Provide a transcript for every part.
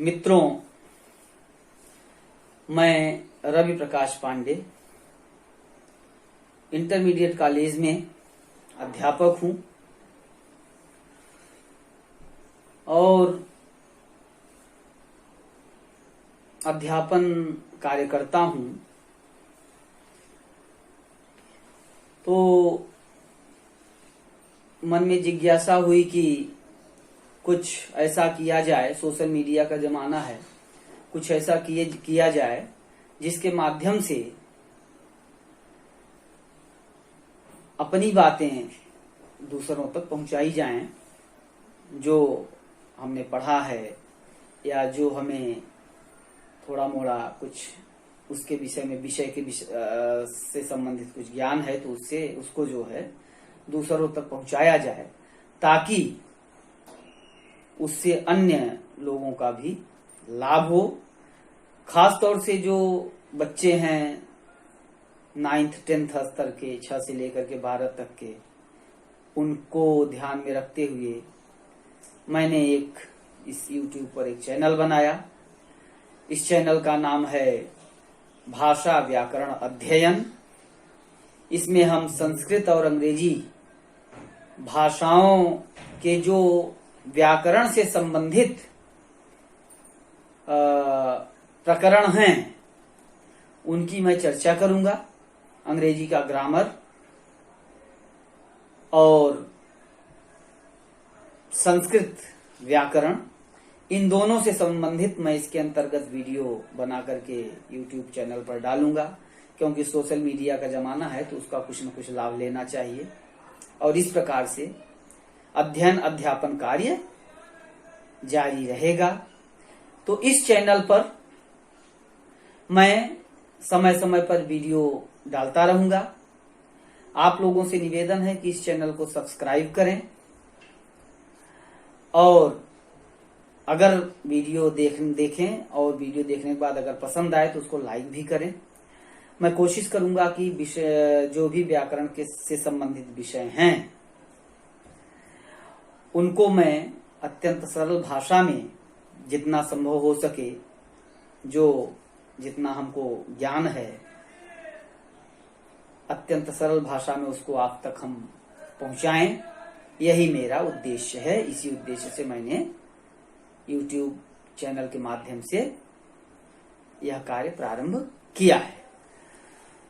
मित्रों, मैं Ravi Prakash Pandey intermediate college में अध्यापक हूं और अध्यापन कार्य करता हूं। तो मन में जिज्ञासा हुई कि कुछ ऐसा किया जाए, सोशल मीडिया का जमाना है, कुछ ऐसा किया जाए जिसके माध्यम से अपनी बातें दूसरों तक पहुंचाई जाएं, जो हमने पढ़ा है या जो हमें थोड़ा मोड़ा कुछ उसके विषय से संबंधित कुछ ज्ञान है, तो उससे उसको जो है दूसरों तक पहुंचाया जाए, ताकि उससे अन्य लोगों का भी लाभ हो। खास तौर से जो बच्चे हैं 9th 10th स्तर के, 6 से लेकर के 12 तक के, उनको ध्यान में रखते हुए मैंने इस YouTube पर एक चैनल बनाया। इस चैनल का नाम है भाषा व्याकरण अध्ययन। इसमें हम संस्कृत और अंग्रेजी भाषाओं के जो व्याकरण से संबंधित प्रकरण हैं उनकी मैं चर्चा करूंगा। अंग्रेजी का ग्रामर और संस्कृत व्याकरण, इन दोनों से संबंधित मैं इसके अंतर्गत वीडियो बना करके YouTube चैनल पर डालूंगा, क्योंकि सोशल मीडिया का जमाना है तो उसका कुछ न कुछ लाभ लेना चाहिए। और इस प्रकार से अध्ययन अध्यापन कार्य जारी रहेगा। तो इस चैनल पर मैं समय समय पर वीडियो डालता रहूंगा। आप लोगों से निवेदन है कि इस चैनल को सब्सक्राइब करें और अगर वीडियो देखें और वीडियो देखने के बाद अगर पसंद आए तो उसको लाइक भी करें। मैं कोशिश करूंगा कि विषय जो भी व्याकरण से संबंधित विषय हैं उनको मैं अत्यंत सरल भाषा में जितना संभव हो सके, जितना हमको ज्ञान है, अत्यंत सरल भाषा में उसको आप तक हम पहुंचाएं। यही मेरा उद्देश्य है। इसी उद्देश्य से मैंने YouTube चैनल के माध्यम से यह कार्य प्रारंभ किया है।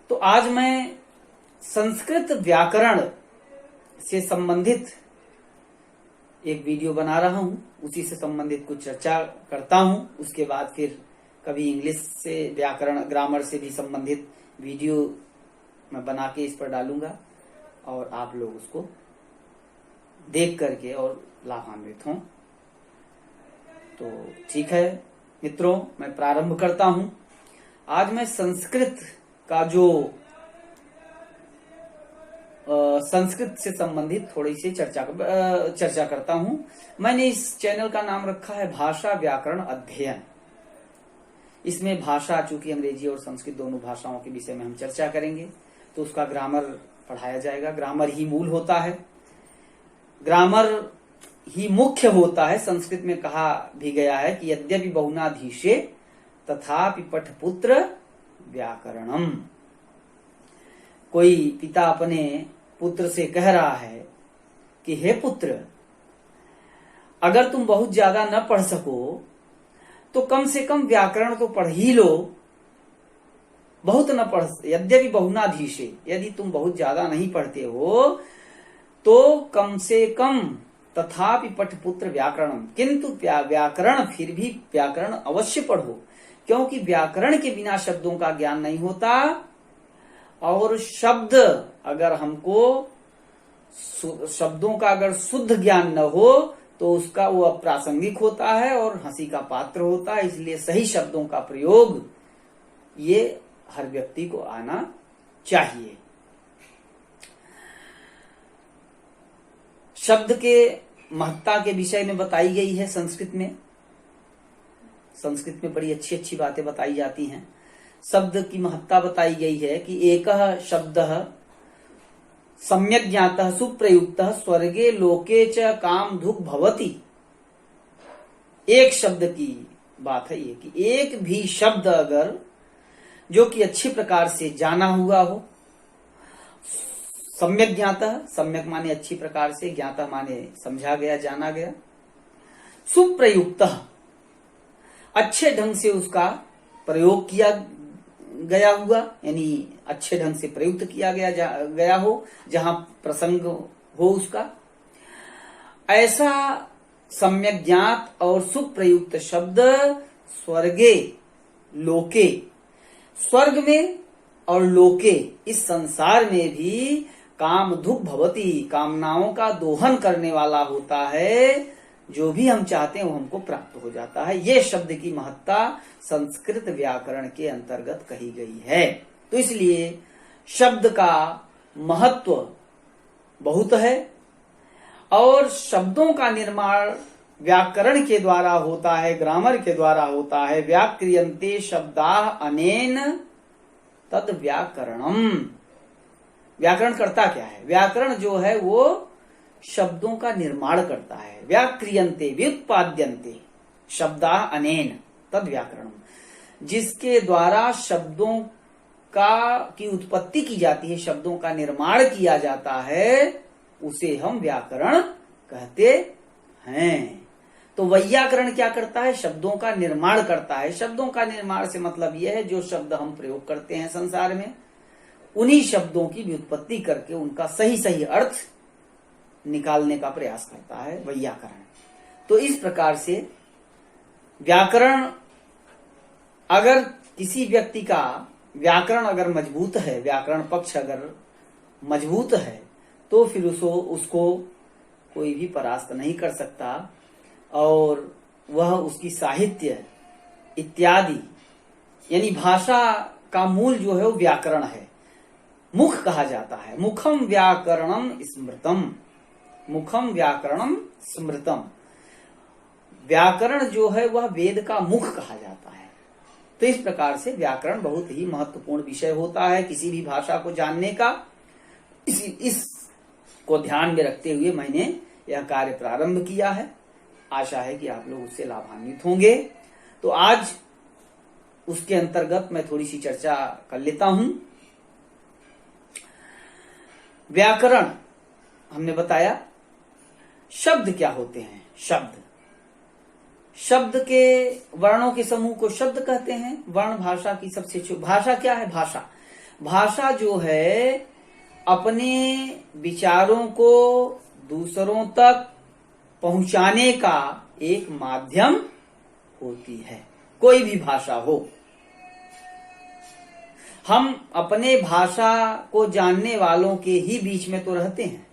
तो आज मैं संस्कृत व्याकरण से संबंधित एक वीडियो बना रहा हूं, उसी से संबंधित कुछ चर्चा करता हूं। उसके बाद फिर कभी इंग्लिश से व्याकरण ग्रामर से भी संबंधित वीडियो मैं बना के इस पर डालूंगा और आप लोग उसको देख करके और लाभान्वित हों। तो ठीक है मित्रों, मैं प्रारंभ करता हूं। आज मैं संस्कृत का जो संस्कृत से संबंधित थोड़ी सी चर्चा करता हूं। मैंने इस चैनल का नाम रखा है भाषा व्याकरण अध्ययन। इसमें भाषा, चूंकि अंग्रेजी और संस्कृत दोनों भाषाओं के विषय में हम चर्चा करेंगे, तो उसका ग्रामर पढ़ाया जाएगा। ग्रामर ही मूल होता है, ग्रामर ही मुख्य होता है। संस्कृत में कहा भी गया है कि यद्यपि बहुनाधीशे तथापि पठपुत्र व्याकरणम। कोई पिता अपने पुत्र से कह रहा है कि हे पुत्र, अगर तुम बहुत ज्यादा न पढ़ सको तो कम से कम व्याकरण तो पढ़ ही लो। बहुत न पढ़, यद्यपि बहुनाधीशे, यदि तुम बहुत ज्यादा नहीं पढ़ते हो तो कम से कम तथापि पठपुत्र व्याकरणम, किंतु व्याकरण, फिर भी व्याकरण अवश्य पढ़ो, क्योंकि व्याकरण के बिना शब्दों का ज्ञान नहीं होता। और शब्द अगर हमको, शब्दों का अगर शुद्ध ज्ञान न हो तो उसका वो अप्रासंगिक होता है और हंसी का पात्र होता है। इसलिए सही शब्दों का प्रयोग ये हर व्यक्ति को आना चाहिए। शब्द के महत्ता के विषय में बताई गई है संस्कृत में। संस्कृत में बड़ी अच्छी अच्छी बातें बताई जाती हैं। शब्द की महत्ता बताई गई है कि एकः शब्दः सम्यक ज्ञातः सुप्रयुक्तः स्वर्गे लोके च काम धुक भवति। एक शब्द की बात है ये कि एक भी शब्द अगर जो कि अच्छी प्रकार से जाना हुआ हो, सम्यक ज्ञाता, सम्यक माने अच्छी प्रकार से, ज्ञाता माने समझा गया, जाना गया, सुप्रयुक्त अच्छे ढंग से उसका प्रयोग किया गया हुआ, यानी अच्छे ढंग से प्रयुक्त किया गया हो, जहां प्रसंग हो उसका, ऐसा सम्यक ज्ञात और सुप्रयुक्त शब्द स्वर्गे लोके, स्वर्ग में और लोके इस संसार में भी काम धुक भवती, कामनाओं का दोहन करने वाला होता है। जो भी हम चाहते हैं वो हमको प्राप्त हो जाता है। ये शब्द की महत्ता संस्कृत व्याकरण के अंतर्गत कही गई है। तो इसलिए शब्द का महत्व बहुत है और शब्दों का निर्माण व्याकरण के द्वारा होता है, ग्रामर के द्वारा होता है। व्याक्रियन्ते शब्दाः अनेन तद व्याकरणम। व्याकरण करता क्या है? व्याकरण जो है वो शब्दों का निर्माण करता है। व्याक्रियन्ते व्युत्पाद्यन्ते शब्दाः अनेन तद व्याकरणम, जिसके द्वारा शब्दों की उत्पत्ति की जाती है, शब्दों का निर्माण किया जाता है, उसे हम व्याकरण कहते हैं। तो वैयाकरण क्या करता है? शब्दों का निर्माण करता है। शब्दों का निर्माण से मतलब यह है जो शब्द हम प्रयोग करते हैं संसार में, उन्हीं शब्दों की व्युत्पत्ति करके उनका सही सही अर्थ निकालने का प्रयास करता है वैयाकरण। तो इस प्रकार से व्याकरण, अगर किसी व्यक्ति का व्याकरण अगर मजबूत है, व्याकरण पक्ष अगर मजबूत है, तो फिर उसको कोई भी परास्त नहीं कर सकता और वह उसकी साहित्य इत्यादि, यानी भाषा का मूल जो है वो व्याकरण है, मुख कहा जाता है। मुखम व्याकरणम स्मृतम, मुखम व्याकरणम स्मृतम। व्याकरण जो है वह वेद का मुख कहा जाता है। तो इस प्रकार से व्याकरण बहुत ही महत्वपूर्ण विषय होता है किसी भी भाषा को जानने का। इस को ध्यान में रखते हुए मैंने यह कार्य प्रारंभ किया है। आशा है कि आप लोग उससे लाभान्वित होंगे। तो आज उसके अंतर्गत मैं थोड़ी सी चर्चा कर लेता हूं। व्याकरण हमने बताया, शब्द क्या होते हैं? शब्द के वर्णों के समूह को शब्द कहते हैं। वर्ण भाषा की सबसे भाषा क्या है? भाषा जो है अपने विचारों को दूसरों तक पहुंचाने का एक माध्यम होती है। कोई भी भाषा हो, हम अपने भाषा को जानने वालों के ही बीच में तो रहते हैं।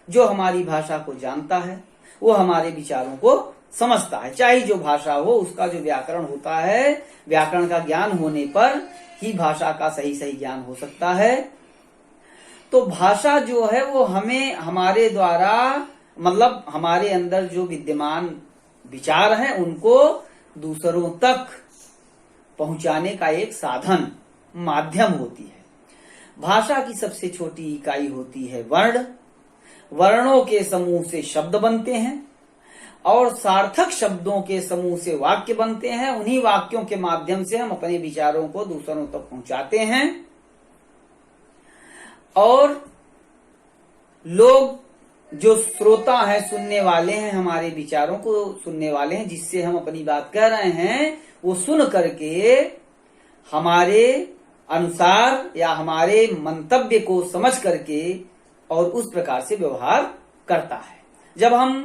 जो हमारी भाषा को जानता है वो हमारे विचारों को समझता है। चाहे जो भाषा हो, उसका जो व्याकरण होता है, व्याकरण का ज्ञान होने पर ही भाषा का सही सही ज्ञान हो सकता है। तो भाषा जो है वो हमें हमारे द्वारा, मतलब हमारे अंदर जो विद्यमान विचार हैं उनको दूसरों तक पहुंचाने का एक साधन, माध्यम होती है। भाषा की सबसे छोटी इकाई होती है वर्ण। वर्णों के समूह से शब्द बनते हैं और सार्थक शब्दों के समूह से वाक्य बनते हैं। उन्हीं वाक्यों के माध्यम से हम अपने विचारों को दूसरों तक पहुंचाते हैं और लोग जो श्रोता हैं, सुनने वाले हैं, हमारे विचारों को सुनने वाले हैं, जिससे हम अपनी बात कह रहे हैं, वो सुन करके हमारे अनुसार या हमारे मंतव्य को समझ करके और उस प्रकार से व्यवहार करता है। जब हम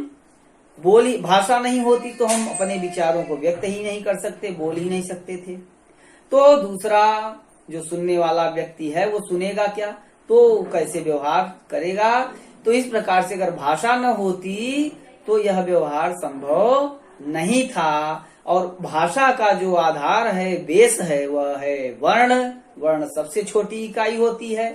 भाषा नहीं होती तो हम अपने विचारों को व्यक्त ही नहीं कर सकते, बोल ही नहीं सकते थे। तो दूसरा जो सुनने वाला व्यक्ति है वो सुनेगा क्या, तो कैसे व्यवहार करेगा। तो इस प्रकार से अगर भाषा न होती तो यह व्यवहार संभव नहीं था। और भाषा का जो आधार है, बेस है, वह है वर्ण। वर्ण सबसे छोटी इकाई होती है।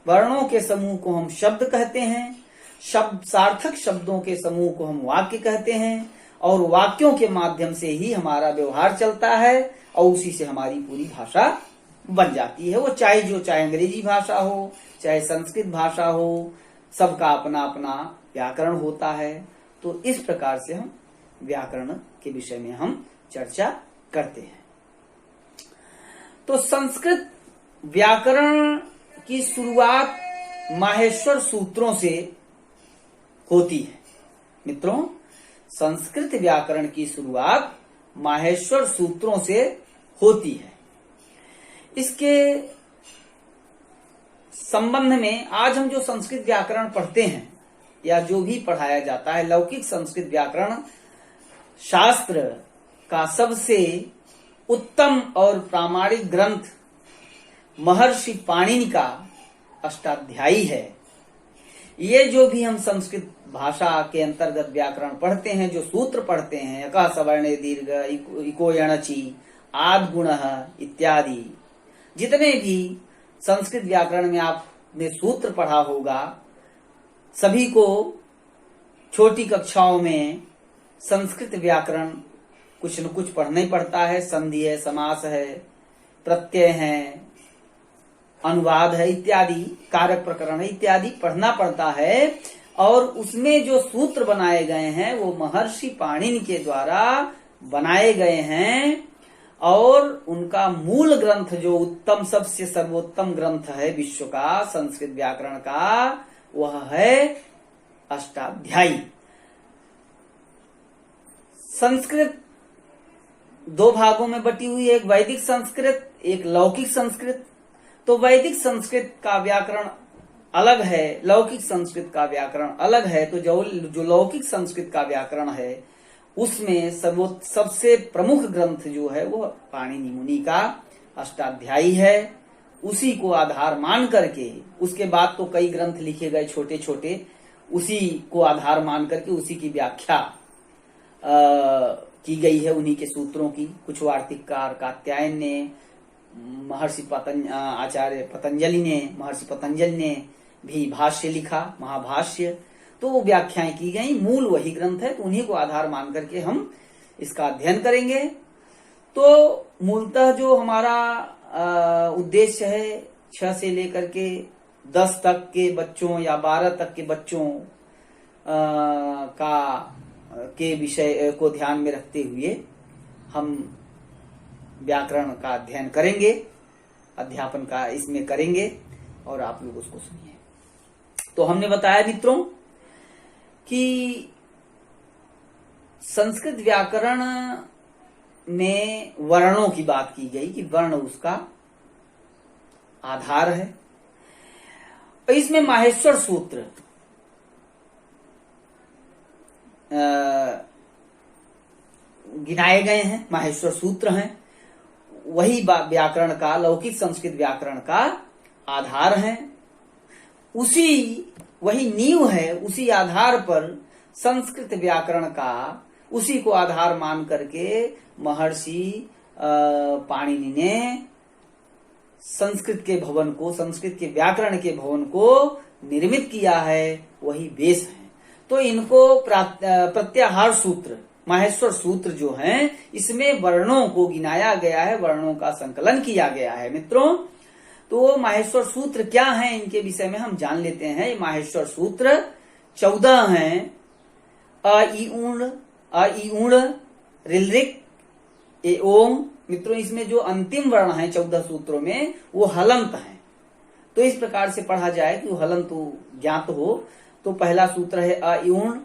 वर्णों के समूह को हम शब्द कहते हैं। सार्थक शब्दों के समूह को हम वाक्य कहते हैं और वाक्यों के माध्यम से ही हमारा व्यवहार चलता है और उसी से हमारी पूरी भाषा बन जाती है। वो चाहे अंग्रेजी भाषा हो, चाहे संस्कृत भाषा हो, सबका अपना अपना व्याकरण होता है। तो इस प्रकार से हम व्याकरण के विषय में हम चर्चा करते हैं। तो संस्कृत व्याकरण की शुरुआत माहेश्वर सूत्रों से होती है। मित्रों, संस्कृत व्याकरण की शुरुआत माहेश्वर सूत्रों से होती है। इसके संबंध में आज हम जो संस्कृत व्याकरण पढ़ते हैं या जो भी पढ़ाया जाता है, लौकिक संस्कृत व्याकरण शास्त्र का सबसे उत्तम और प्रामाणिक ग्रंथ महर्षि पाणिनि का अष्टाध्यायी है। ये जो भी हम संस्कृत भाषा के अंतर्गत व्याकरण पढ़ते हैं, जो सूत्र पढ़ते हैं, यका सवर्णे दीर्घ, इको यणचि, आद गुण इत्यादि, जितने भी संस्कृत व्याकरण में आपने सूत्र पढ़ा होगा, सभी को छोटी कक्षाओं में संस्कृत व्याकरण कुछ न कुछ पढ़ना ही पड़ता है। संधि है, समास है, प्रत्यय है, अनुवाद है इत्यादि, कारक प्रकरण इत्यादि पढ़ना पड़ता है। और उसमें जो सूत्र बनाए गए हैं वो महर्षि पाणिनि के द्वारा बनाए गए हैं। और उनका मूल ग्रंथ जो उत्तम, सबसे सर्वोत्तम ग्रंथ है विश्व का संस्कृत व्याकरण का, वह है अष्टाध्यायी। संस्कृत दो भागों में बटी हुई है, एक वैदिक संस्कृत, एक लौकिक संस्कृत। तो वैदिक संस्कृत का व्याकरण अलग है, लौकिक संस्कृत का व्याकरण अलग है। तो जो लौकिक संस्कृत का व्याकरण है उसमें सबसे प्रमुख ग्रंथ जो है वो पाणिनि मुनि का अष्टाध्यायी है। उसी को आधार मान करके, उसके बाद तो कई ग्रंथ लिखे गए छोटे छोटे, उसी को आधार मान करके उसी की व्याख्या की गई है, उन्हीं के सूत्रों की। कुछ वार्तिककार कात्यायन ने, आचार्य पतंजलि ने, महर्षि पतंजलि ने भी भाष्य लिखा, महाभाष्य। तो वो व्याख्याएं की गई, मूल वही ग्रंथ है। तो उन्हीं को आधार मान करके हम इसका अध्ययन करेंगे। तो मूलतः जो हमारा उद्देश्य है 6 से लेकर के 10 तक के बच्चों या 12 तक के बच्चों के विषय को ध्यान में रखते हुए हम व्याकरण का अध्ययन करेंगे, अध्यापन का इसमें करेंगे, और आप लोग उसको सुनिए। तो हमने बताया मित्रों कि संस्कृत व्याकरण में वर्णों की बात की गई कि वर्ण उसका आधार है। इसमें माहेश्वर सूत्र गिनाए गए हैं, माहेश्वर सूत्र हैं, वही व्याकरण का, लौकिक संस्कृत व्याकरण का आधार है। वही नींव है, उसी आधार पर संस्कृत व्याकरण का, उसी को आधार मान करके महर्षि पाणिनि ने संस्कृत के भवन को, संस्कृत के व्याकरण के भवन को निर्मित किया है, वही बेस है। तो इनको प्रत्याहार सूत्र, माहेश्वर सूत्र जो हैं, इसमें वर्णों को गिनाया गया है, वर्णों का संकलन किया गया है मित्रों। तो माहेश्वर सूत्र क्या हैं, इनके विषय में हम जान लेते हैं। माहेश्वर सूत्र 14 हैं। अ इ ऊण ऋलृक ए ओम। मित्रों, इसमें जो अंतिम वर्ण है 14 सूत्रों में, वो हलंत है। तो इस प्रकार से पढ़ा जाए कि हलंत ज्ञात हो। तो पहला सूत्र है अ इ ऊण,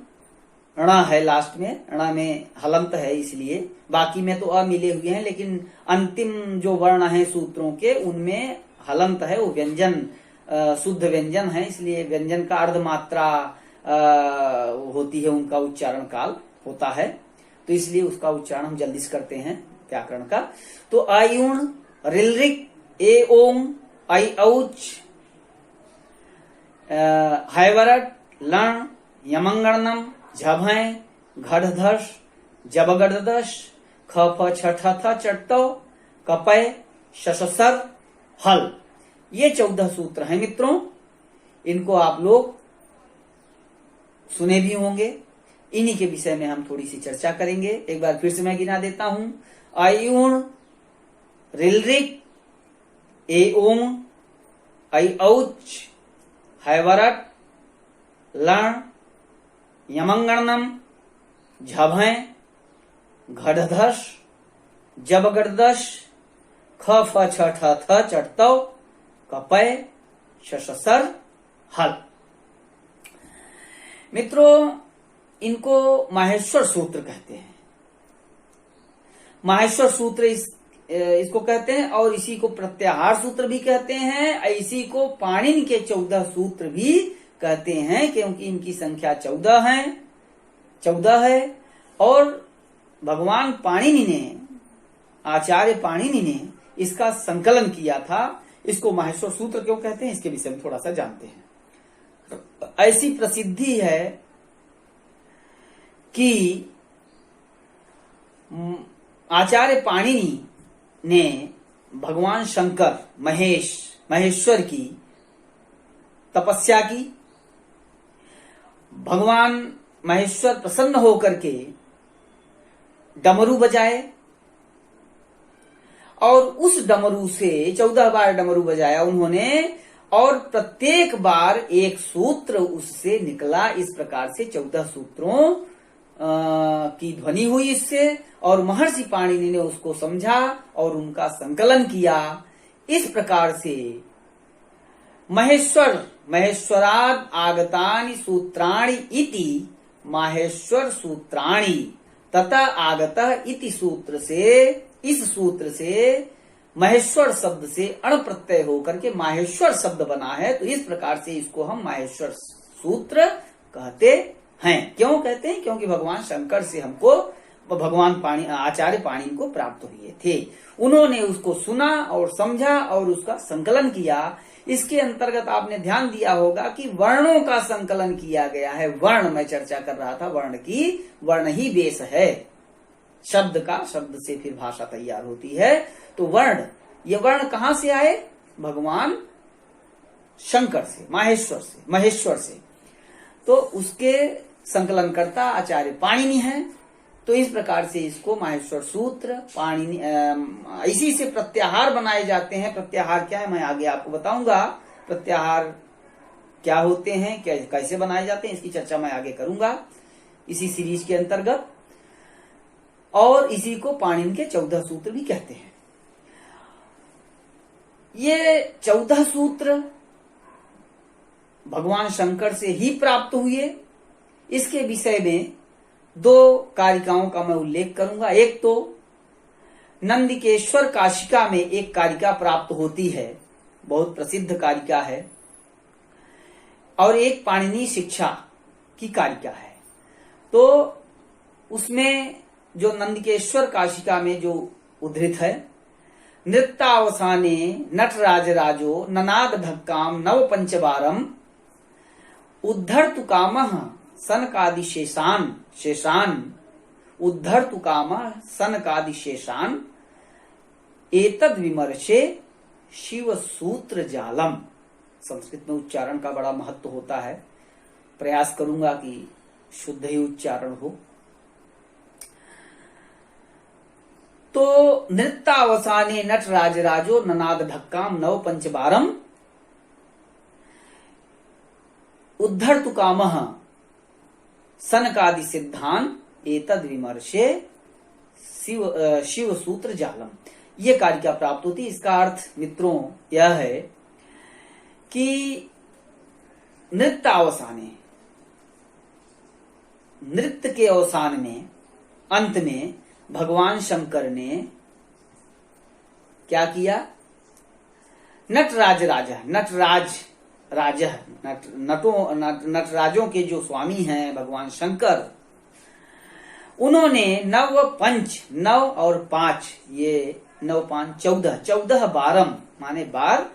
ण है लास्ट में, ण में हलंत है इसलिए, बाकी में तो अ मिले हुए हैं, लेकिन अंतिम जो वर्ण है सूत्रों के उनमें हलंत है। वो व्यंजन, शुद्ध व्यंजन है, इसलिए व्यंजन का अर्धमात्रा होती है, उनका उच्चारण काल होता है। तो इसलिए उसका उच्चारण हम जल्दी से करते हैं व्याकरण का। तो अयुण ऋलृक ए ओम ऐ औच हैवरट लण यमंगणनम झभय घड़धश जबगड़दश ख फ छ ठ थ चट्टो कपय शशसर हल। ये 14 सूत्र हैं मित्रों। इनको आप लोग सुने भी होंगे। इन्हीं के विषय में हम थोड़ी सी चर्चा करेंगे। एक बार फिर से मैं गिना देता हूं। अयुण ऋलृक ए ओम ऐ औच हैवरट लण यमंगणनम झभय घड़धस जबगड़दश ख फ छ ठ थ चटतव कपय शशसर हल। मित्रों, इनको माहेश्वर सूत्र कहते हैं। माहेश्वर सूत्र इसको कहते हैं और इसी को प्रत्याहार सूत्र भी कहते हैं। इसी को पाणिनि के 14 सूत्र भी कहते हैं, क्योंकि इनकी संख्या 14 है। और भगवान पाणिनि ने, आचार्य पाणिनि ने इसका संकलन किया था। इसको माहेश्वर सूत्र क्यों कहते हैं, इसके विषय में थोड़ा सा जानते हैं। ऐसी प्रसिद्धि है कि आचार्य पाणिनि ने भगवान शंकर महेश्वर की तपस्या की। भगवान महेश्वर प्रसन्न होकर के डमरू बजाए और उस डमरू से 14 बार डमरू बजाया उन्होंने, और प्रत्येक बार एक सूत्र उससे निकला। इस प्रकार से 14 सूत्रों की ध्वनि हुई इससे, और महर्षि पाणिनि ने उसको समझा और उनका संकलन किया। इस प्रकार से महेश्वराद आगतानि सूत्राणि इति माहेश्वर सूत्राणि तथा आगतः इति सूत्र से, इस सूत्र से महेश्वर शब्द से अण प्रत्यय होकर के माहेश्वर शब्द बना है। तो इस प्रकार से इसको हम माहेश्वर सूत्र कहते हैं। क्यों कहते हैं? क्योंकि भगवान शंकर से हमको भगवान आचार्य पाणिनि को प्राप्त हुए थे। उन्होंने उसको सुना और समझा और उसका संकलन किया। इसके अंतर्गत आपने ध्यान दिया होगा कि वर्णों का संकलन किया गया है। वर्ण मैं चर्चा कर रहा था, वर्ण ही बेस है शब्द से फिर भाषा तैयार होती है। तो ये वर्ण कहां से आए? भगवान शंकर से, महेश्वर से। तो उसके संकलनकर्ता आचार्य पाणिनि हैं। तो इस प्रकार से इसको माहेश्वर सूत्र पाणिनि, इसी से प्रत्याहार बनाए जाते हैं। प्रत्याहार क्या है मैं आगे आपको बताऊंगा। प्रत्याहार क्या होते हैं, कैसे बनाए जाते हैं, इसकी चर्चा मैं आगे करूंगा इसी सीरीज के अंतर्गत। और इसी को पाणिनि के 14 सूत्र भी कहते हैं। ये 14 सूत्र भगवान शंकर से ही प्राप्त हुए। इसके विषय में 2 कारिकाओं का मैं उल्लेख करूंगा। एक तो नंदिकेश्वर काशिका में एक कारिका प्राप्त होती है, बहुत प्रसिद्ध कारिका है, और एक पाणिनि शिक्षा की कारिका है। तो उसमें जो नंदिकेश्वर काशिका में जो उद्धृत है, नृत्यावसाने नटराज राजो ननाद ढक्काम नव पंचबारम उद्धर्तु कामः सनकादि शेषान उद्धर्तु कामः सनकादि शेषान एतद विमर्शे शिव सूत्र जालम। संस्कृत में उच्चारण का बड़ा महत्व होता है। प्रयास करूंगा कि शुद्ध ही उच्चारण हो। तो नृत्यावसाने नटराज राजो ननाद ढक्काम नव पंचबारम उद्धर्तु कामः सनकादि सिद्धान एतद विमर्शे शिव सूत्र जालम। ये कारिका प्राप्त होती। इसका अर्थ मित्रों यह है कि नृत्यावसाने, नृत्य के अवसान में, अंत में भगवान शंकर ने क्या किया? नटराजों के जो स्वामी हैं भगवान शंकर, उन्होंने नव और 5, ये 9 5 14 बारम माने बार,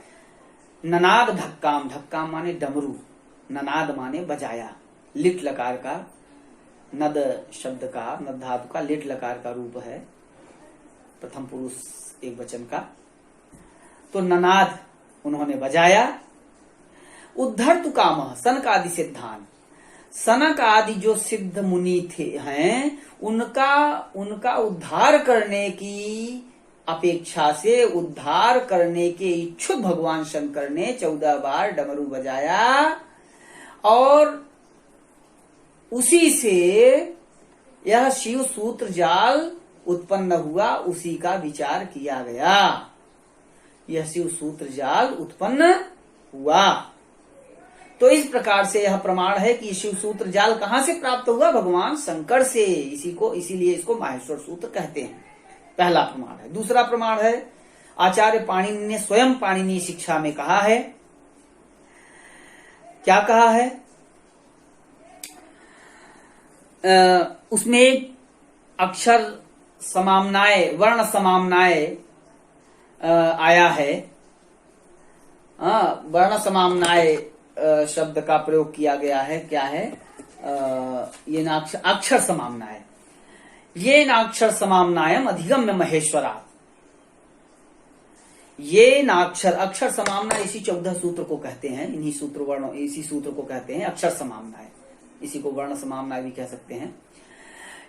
ननाद ढक्काम माने डमरू, ननाद माने बजाया, लिट लकार का, नद शब्द का, नद धातु का लिट लकार का रूप है, प्रथम पुरुष एक वचन का। तो ननाद उन्होंने बजाया। उद्धर्तु कामः सनकादि सिद्धान, सनक आदि जो सिद्ध मुनि हैं उनका उद्धार करने की अपेक्षा से, उद्धार करने के इच्छुक भगवान शंकर ने 14 बार डमरू बजाया और उसी से यह शिव सूत्र जाल उत्पन्न हुआ उसी का विचार किया गया। यह शिव सूत्र जाल उत्पन्न हुआ। तो इस प्रकार से यह प्रमाण है कि शिव सूत्र जाल कहां से प्राप्त हुआ? भगवान शंकर से। इसीलिए इसको माहेश्वर सूत्र कहते हैं। पहला प्रमाण है। दूसरा प्रमाण है, आचार्य पाणिनि ने स्वयं पाणिनि शिक्षा में कहा है। क्या कहा है? उसमें अक्षर समामनाय, वर्ण समामनाय आया है। वर्ण समामनाय शब्द का प्रयोग किया गया है। क्या है? ये अक्षर समामनाय, ये नाक्षर समामनायम अधिगम्य महेश्वरात्। ये नाक्षर, अक्षर समामना इसी 14 सूत्र को कहते हैं। इन्हीं सूत्र वर्ण, इसी सूत्र को कहते हैं अक्षर समामनाय। इसी को वर्ण समामनाय भी कह सकते हैं।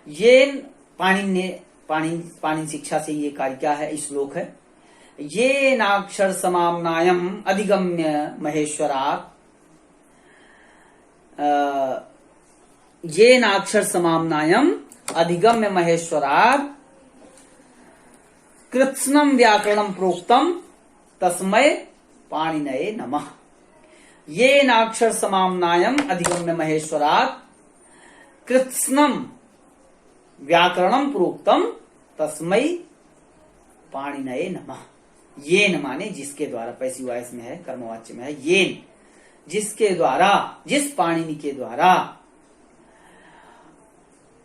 ये पाणिनि शिक्षा से ये कार्य क्या है? श्लोक है, ये नाक्षर समामनायम अधिगम्य महेश्वरात्। ये नाक्षर समामनायम अधिगम्य महेश्वरात् कृत्स्नम व्याकरणम प्रोक्तम तस्मै पाणिनये नमः। ये नाक्षर समामनायम अधिगम्य महेश्वरात् कृत्स्नम व्याकरणम प्रोक्तम तस्मै पाणिनये नमः। येन माने जिसके द्वारा, पैसिव वॉइस में है, कर्मवाच्य में है। येन जिसके द्वारा, जिस पाणिनि के द्वारा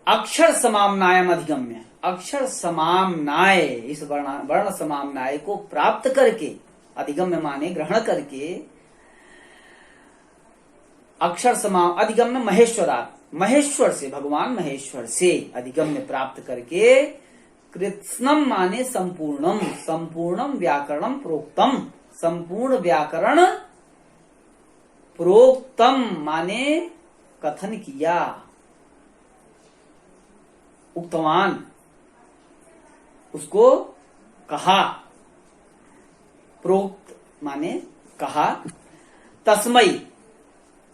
अक्षर समामनायम अधिगम्य, अक्षर समामनाय, इस वर्ण समामनाय को प्राप्त करके, अधिगम्य माने ग्रहण करके, अक्षर अधिगम्य महेश्वरात्, महेश्वर से, भगवान महेश्वर से अधिगम्य प्राप्त करके, कृत्स्नम माने संपूर्णम, संपूर्णम व्याकरणम प्रोक्तम, संपूर्ण व्याकरण, प्रोक्तम माने कथन किया, उक्तवान, उसको कहा, प्रोक्त माने कहा, तस्मै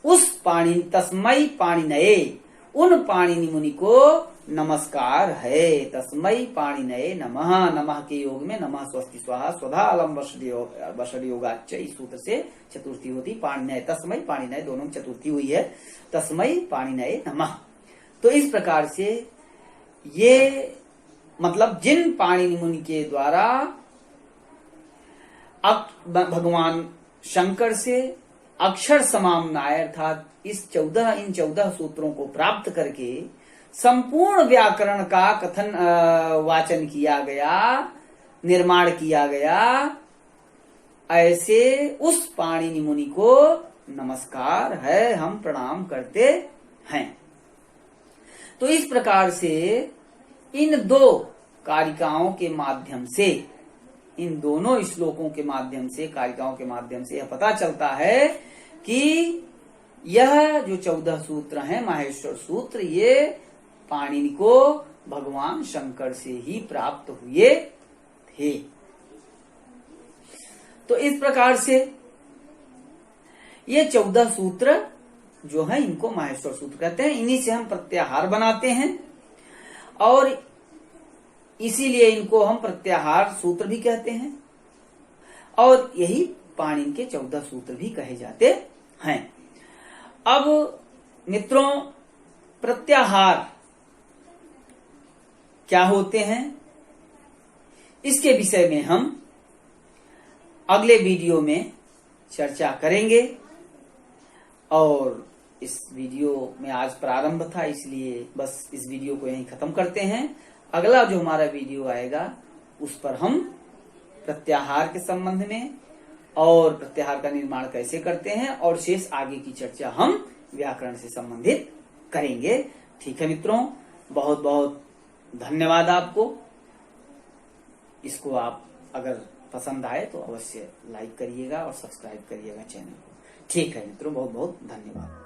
उस पाणिनि, तस्मै पाणिनये, उन पाणिनि मुनि को नमस्कार है। तस्मै पाणिनये नमः। नमः के योग में नमः स्वस्ति स्वाहा स्वधा अलम वषड योगाच्च, इस सूत्र से चतुर्थी होती। पाणिनय, तस्मै पाणिनय, दोनों में चतुर्थी हुई है। तस्मै पाणिनये नमः। तो इस प्रकार से ये मतलब जिन पाणिनि मुनि के द्वारा भगवान शंकर से अक्षर समामनाय अर्थात इन 14 सूत्रों को प्राप्त करके संपूर्ण व्याकरण का कथन वाचन किया गया, निर्माण किया गया, ऐसे उस पाणिनि मुनि को नमस्कार है, हम प्रणाम करते हैं। तो इस प्रकार से इन दो कारिकाओं के माध्यम से, इन दोनों श्लोकों के माध्यम से, कारिकाओं के माध्यम से यह पता चलता है कि यह जो 14 सूत्र हैं, माहेश्वर सूत्र, ये पाणिनि को भगवान शंकर से ही प्राप्त हुए थे। तो इस प्रकार से ये 14 सूत्र जो है, इनको माहेश्वर सूत्र कहते हैं। इन्हीं से हम प्रत्याहार बनाते हैं और इसीलिए इनको हम प्रत्याहार सूत्र भी कहते हैं, और यही पाणिनि के 14 सूत्र भी कहे जाते हैं। अब मित्रों, प्रत्याहार क्या होते हैं, इसके विषय में हम अगले वीडियो में चर्चा करेंगे। और इस वीडियो में आज प्रारंभ था, इसलिए बस इस वीडियो को यहीं खत्म करते हैं। अगला जो हमारा वीडियो आएगा उस पर हम प्रत्याहार के संबंध में और प्रत्याहार का निर्माण कैसे करते हैं और शेष आगे की चर्चा हम व्याकरण से संबंधित करेंगे। ठीक है मित्रों, बहुत बहुत धन्यवाद आपको। इसको आप अगर पसंद आए तो अवश्य लाइक करिएगा और सब्सक्राइब करिएगा चैनल को। ठीक है मित्रों, बहुत बहुत धन्यवाद।